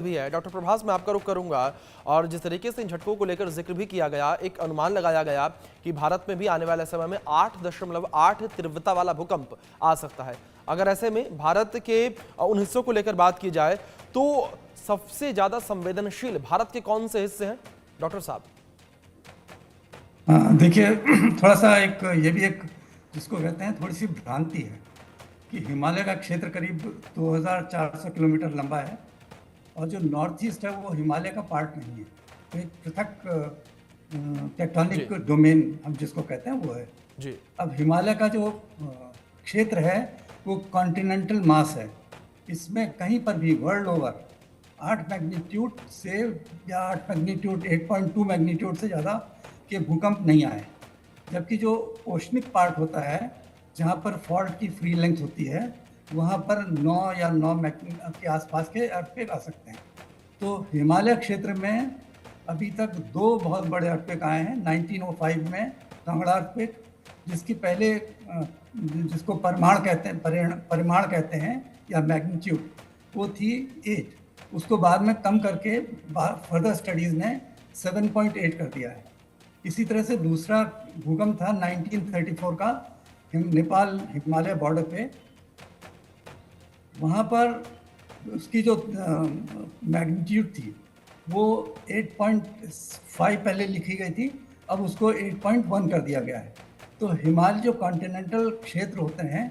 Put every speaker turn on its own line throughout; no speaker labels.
भी है। डॉक्टर प्रभास, मैं आपका रुख करूंगा। और जिस तरीके से इन झटकों को लेकर जिक्र भी किया गया, एक अनुमान लगाया गया कि भारत में भी आने वाले समय में 8.8 तीव्रता वाला भूकंप आ सकता है। अगर ऐसे में भारत के उन हिस्सों को लेकर बात की जाए तो सबसे ज्यादा संवेदनशील भारत के कौन से हिस्से हैं डॉक्टर साहब?
देखिए, थोड़ा सा ये भी एक जिसको कहते हैं थोड़ी सी भ्रांति है कि हिमालय का क्षेत्र करीब 2400 किलोमीटर लंबा है और जो नॉर्थ ईस्ट है वो हिमालय का पार्ट नहीं है। तो एक पृथक टेक्टोनिक डोमेन हम जिसको कहते हैं वो है जी। अब हिमालय का जो क्षेत्र है वो कॉन्टिनेंटल मास है। इसमें कहीं पर भी वर्ल्ड ओवर 8 मैग्नीट्यूड से या 8 मैग्नीट्यूड 8.2 मैग्नीट्यूड से ज़्यादा के भूकंप नहीं आए। जबकि जो ओशनिक पार्ट होता है जहाँ पर फॉल्ट की फ्री लेंथ होती है वहाँ पर 9 या 9 के आसपास के अर्थक्वेक आ सकते हैं। तो हिमालय क्षेत्र में अभी तक 2 बहुत बड़े अर्थक्वेक आए हैं। 1905 में कांगड़ा अर्थक्वेक, जिसकी पहले जिसको परिमाण कहते हैं या मैग्नीट्यूड, वो थी 8। उसको बाद में कम करके फर्दर स्टडीज़ ने 7.8 कर दिया है। इसी तरह से दूसरा भूकंप था 1934 का नेपाल हिमालय बॉर्डर पे। वहाँ पर उसकी जो मैग्नीट्यूड थी वो 8.5 पहले लिखी गई थी, अब उसको 8.1 कर दिया गया है। तो हिमालय जो कॉन्टिनेंटल क्षेत्र होते हैं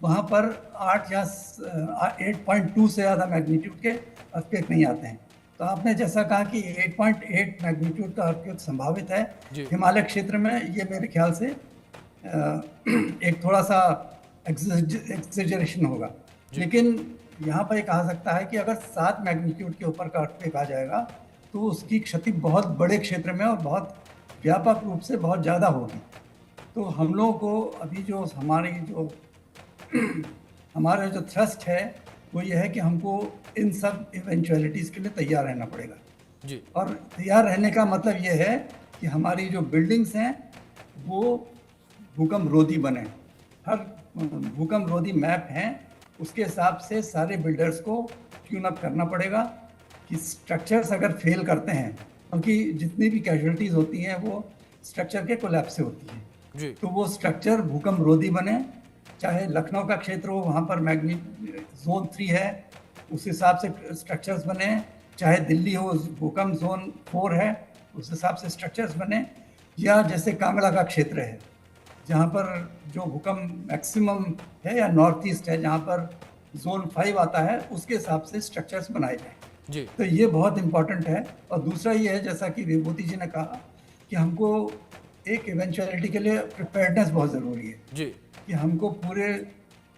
वहाँ पर 8 या 8.2 से ज़्यादा मैग्नीट्यूड के अर्थक्वेक नहीं आते हैं। तो आपने जैसा कहा कि 8.8 मैग्नीट्यूड का अर्थक्वेक संभावित है हिमालय क्षेत्र में, ये मेरे ख्याल से एक थोड़ा सा एक्सेजरेशन होगा। लेकिन यहाँ पर कहा सकता है कि अगर 7 मैग्नीट्यूड के ऊपर का अर्थक्वेक आ जाएगा तो उसकी क्षति बहुत बड़े क्षेत्र में और बहुत व्यापक रूप से बहुत ज़्यादा होगी। तो हम लोगों को अभी जो हमारा जो थ्रस्ट है वो ये है कि हमको इन सब इवेंचुअलिटीज़ के लिए तैयार रहना पड़ेगा जी। और तैयार रहने का मतलब ये है कि हमारी जो बिल्डिंग्स हैं वो भूकंप रोधी बने। हर भूकंप रोधी मैप हैं, उसके हिसाब से सारे बिल्डर्स को ट्यून अप करना पड़ेगा कि स्ट्रक्चर्स अगर फेल करते हैं, क्योंकि जितनी भी कैजुअलिटीज़ होती हैं वो स्ट्रक्चर के कोलैप्स से होती है जी। तो वो स्ट्रक्चर भूकंप रोधी बने। चाहे लखनऊ का क्षेत्र हो, वहाँ पर जोन 3 है, उस हिसाब से स्ट्रक्चर्स बने। चाहे दिल्ली हो, भूकंप जोन 4 है, उस हिसाब से स्ट्रक्चर्स बने। या जैसे कांगड़ा का क्षेत्र है जहाँ पर जो भूकंप मैक्सिमम है, या नॉर्थ ईस्ट है जहाँ पर जोन 5 आता है, उसके हिसाब से स्ट्रक्चर्स बनाए जाएँ जी। तो ये बहुत इम्पॉर्टेंट है। और दूसरा ये है, जैसा कि विभूति जी ने कहा, कि हमको एक इवेंचुअलिटी के लिए प्रिपेयर्डनेस बहुत ज़रूरी है जी। कि हमको पूरे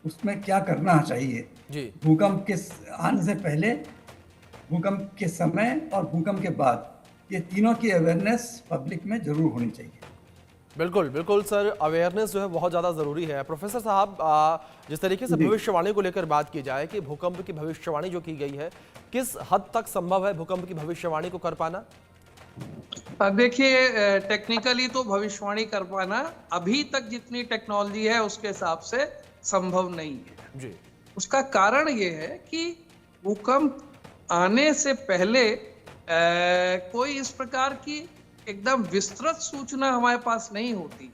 उसमें क्या करना चाहिए जी। भूकंप के आने से पहले, भूकंप के समय और भूकंप के बाद, ये तीनों की अवेयरनेस पब्लिक में जरूर होनी चाहिए।
बिल्कुल बिल्कुल सर, अवेयरनेस जो है बहुत ज़्यादा ज़रूरी है। प्रोफेसर साहब, जिस तरीके से भविष्यवाणी को लेकर बात की जाए कि भूकंप की भविष्यवाणी जो की गई है, किस हद तक संभव है भूकंप की भविष्यवाणी को कर पाना?
देखिए, टेक्निकली तो भविष्यवाणी कर पाना अभी तक जितनी टेक्नोलॉजी है उसके हिसाब से संभव नहीं है जी। उसका कारण ये है कि भूकंप आने से पहले कोई इस प्रकार की एकदम विस्तृत सूचना हमारे पास नहीं होती।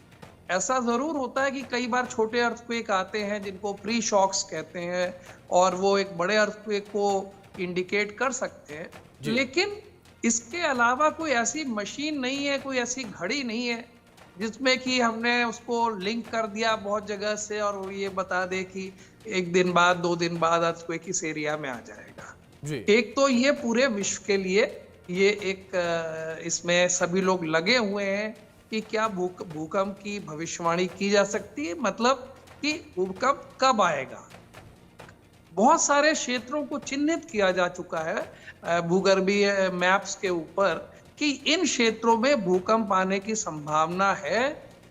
ऐसा जरूर होता है कि कई बार छोटे अर्थक्वेक आते हैं जिनको प्री शॉक्स कहते हैं और वो एक बड़े अर्थक्वेक को इंडिकेट कर सकते हैं, लेकिन इसके अलावा कोई ऐसी मशीन नहीं है, कोई ऐसी घड़ी नहीं है जिसमें कि हमने उसको लिंक कर दिया बहुत जगह से और वो ये बता दे कि 1 दिन बाद 2 दिन बाद अर्थक्वेक इस एरिया में आ जाएगा जी। एक तो ये पूरे विश्व के लिए ये एक इसमें सभी लोग लगे हुए हैं कि क्या भूकंप की भविष्यवाणी की जा सकती है, मतलब कि भूकंप कब आएगा। बहुत सारे क्षेत्रों को चिन्हित किया जा चुका है भूगर्भीय मैप्स के ऊपर कि इन क्षेत्रों में भूकंप आने की संभावना है,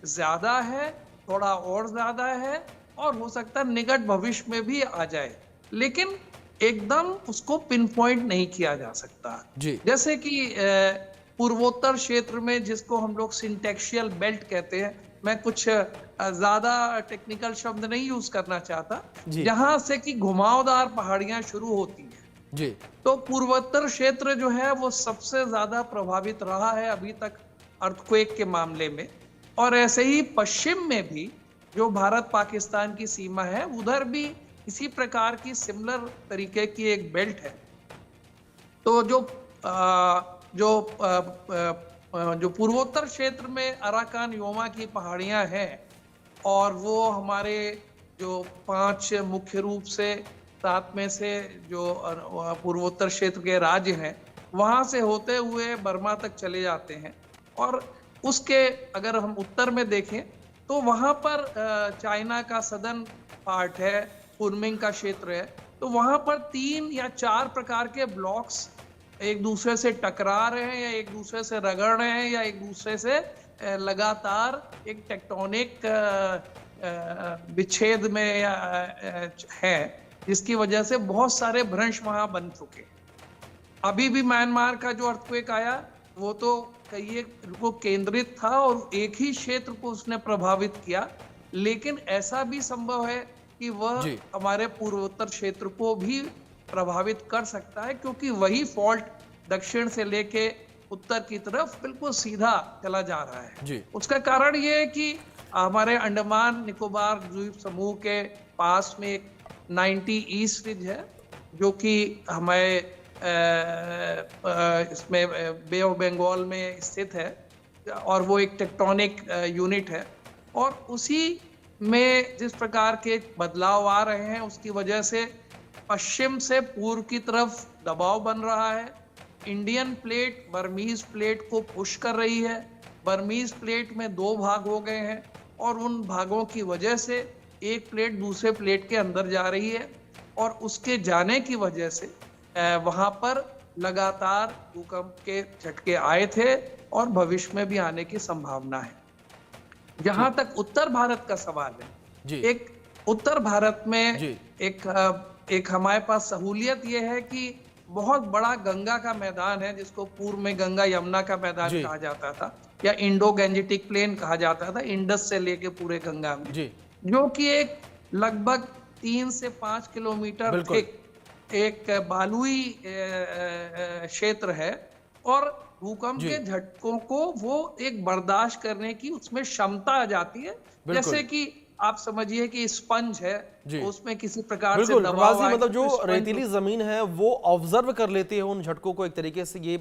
ज्यादा है, थोड़ा और ज्यादा है, और हो सकता है निकट भविष्य में भी आ जाए, लेकिन एकदम उसको पिन पॉइंट नहीं किया जा सकता जी। जैसे कि पूर्वोत्तर क्षेत्र में जिसको हम लोग सिंटेक्शियल बेल्ट कहते हैं, मैं कुछ ज्यादा टेक्निकल शब्द नहीं यूज करना चाहता, जहां से कि घुमावदार पहाड़ियां शुरू होती हैं
जी।
तो पूर्वोत्तर क्षेत्र जो है वो सबसे ज्यादा प्रभावित रहा है अभी तक अर्थक्वेक के मामले में, और ऐसे ही पश्चिम में भी जो भारत पाकिस्तान की सीमा है उधर भी इसी प्रकार की सिमिलर तरीके की एक बेल्ट है। तो जो पूर्वोत्तर क्षेत्र में अराकान योमा की पहाड़ियां हैं, और वो हमारे जो 5 मुख्य रूप से 7 में से जो पूर्वोत्तर क्षेत्र के राज्य हैं वहां से होते हुए बर्मा तक चले जाते हैं। और उसके अगर हम उत्तर में देखें तो वहां पर चाइना का सदर्न पार्ट है, कुनमिंग का क्षेत्र है। तो वहां पर 3 या 4 प्रकार के ब्लॉक्स एक दूसरे से टकरा रहे हैं, या एक दूसरे से रगड़ रहे हैं, या एक दूसरे से लगातार एक टेक्टोनिक विच्छेद में है, जिसकी वजह से बहुत सारे भ्रंश वहां बन चुके। अभी भी म्यांमार का जो अर्थक्वेक आया वो तो कई को केंद्रित था और एक ही क्षेत्र को उसने प्रभावित किया, लेकिन ऐसा भी संभव है कि वह हमारे पूर्वोत्तर क्षेत्र को भी प्रभावित कर सकता है, क्योंकि वही फॉल्ट दक्षिण से लेके उत्तर की तरफ बिल्कुल सीधा चला जा रहा है। उसका कारण ये है कि हमारे अंडमान निकोबार द्वीप समूह के पास में एक 90 ईस्ट रिज है, जो कि हमें इसमें बे ऑफ बंगाल में स्थित है, और वो एक टेक्टोनिक यूनिट है। और उसी में जिस प्रकार के बदलाव आ रहे हैं उसकी वजह से पश्चिम से पूर्व की तरफ दबाव बन रहा है। इंडियन प्लेट बर्मीज प्लेट को पुश कर रही है। बर्मीज प्लेट में 2 भाग हो गए हैं, और उन भागों की वजह से एक प्लेट दूसरे प्लेट के अंदर जा रही है, और उसके जाने की वजह से वहां पर लगातार भूकंप के झटके आए थे, और भविष्य में भी आने की संभावना है। जहां तक उत्तर भारत का सवाल है, एक उत्तर भारत में एक हमारे पास सहूलियत यह है कि बहुत बड़ा गंगा का मैदान है, जिसको पूर्व में गंगा यमुना का मैदान कहा जाता था, या इंडो गैंजेटिक प्लेन कहा जाता था, इंडस से लेके पूरे गंगा में, जो कि एक लगभग 3 से 5 किलोमीटर एक बालुई क्षेत्र है, और भूकंप के झटकों को वो एक बर्दाश्त करने की उसमें क्षमता आ जाती है। जैसे कि आप समझिए कि स्पंज है, उसमें किसी प्रकार से दबाव आए,
मतलब जो रेतीली जमीन है वो ऑब्जर्व कर लेती है उन झटकों को, एक तरीके से ये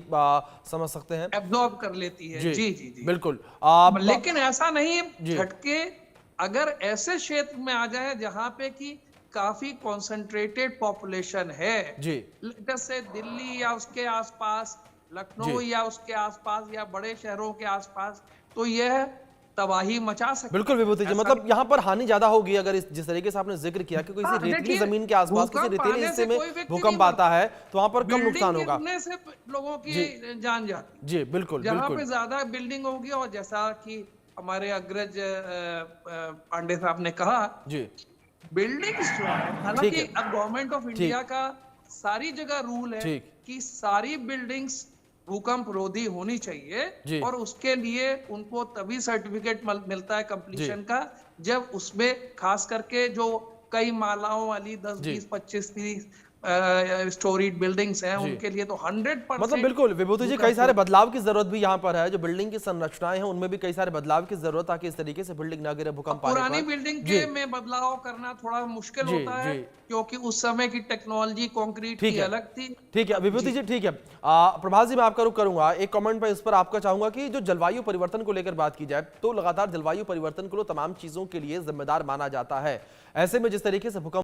समझ सकते हैं,
एब्जॉर्ब कर लेती है। जी जी जी
बिल्कुल।
लेकिन ऐसा नहीं है, झटके अगर ऐसे क्षेत्र में आ जाए जहां पे कि काफी कॉन्सेंट्रेटेड पॉपुलेशन है, जैसे दिल्ली या उसके आसपास, लखनऊ या उसके आसपास, या बड़े शहरों के आसपास, तो यह तबाही मचा सकती है।
बिल्कुल विभूति जी, मतलब यहाँ पर हानि ज्यादा होगी अगर जिस तरीके से आपने जिक्र किया कि किसी रेतीली जमीन के आसपास, किसी रेतीले हिस्से में भूकंप आता है तो वहां पर कम नुकसान होगा,
से लोगों की जान जाती।
जी बिल्कुल।
जहाँ पे ज्यादा बिल्डिंग होगी, और जैसा कि हमारे अग्रज पांडे साहब ने कहा, बिल्डिंग्स जो है, हालांकि अब गवर्नमेंट ऑफ इंडिया का सारी जगह रूल है कि सारी बिल्डिंग्स भूकंप रोधी होनी चाहिए, और उसके लिए उनको तभी सर्टिफिकेट मिलता है कंप्लीशन का, जब उसमें खास करके जो कई मालाओं वाली 10, 20, 25, 30 स्टोरीड बिल्डिंग्स हैं, उनके लिए तो 100%।
मतलब बिल्कुल विभूति जी, कई सारे बदलाव की जरूरत भी यहाँ पर है। जो बिल्डिंग की संरचनाएं हैं उनमें भी कई सारे बदलाव की जरूरत, ताकि इस तरीके से बिल्डिंग ना गिरे भूकंप आने पर।
पुरानी बिल्डिंग के में बदलाव करना थोड़ा मुश्किल होता है, क्योंकि उस समय की टेक्नोलॉजी कंक्रीट की अलग थी।
ठीक है विभूति जी, ठीक है। प्रभात जी, मैं आपका रुख करूंगा एक कमेंट पर, इस पर आपका चाहूंगा कि जो जलवायु परिवर्तन को लेकर बात की जाए, तो लगातार जलवायु परिवर्तन को तमाम चीजों के लिए जिम्मेदार माना जाता है। ऐसे में जिस तरीके से भूकंप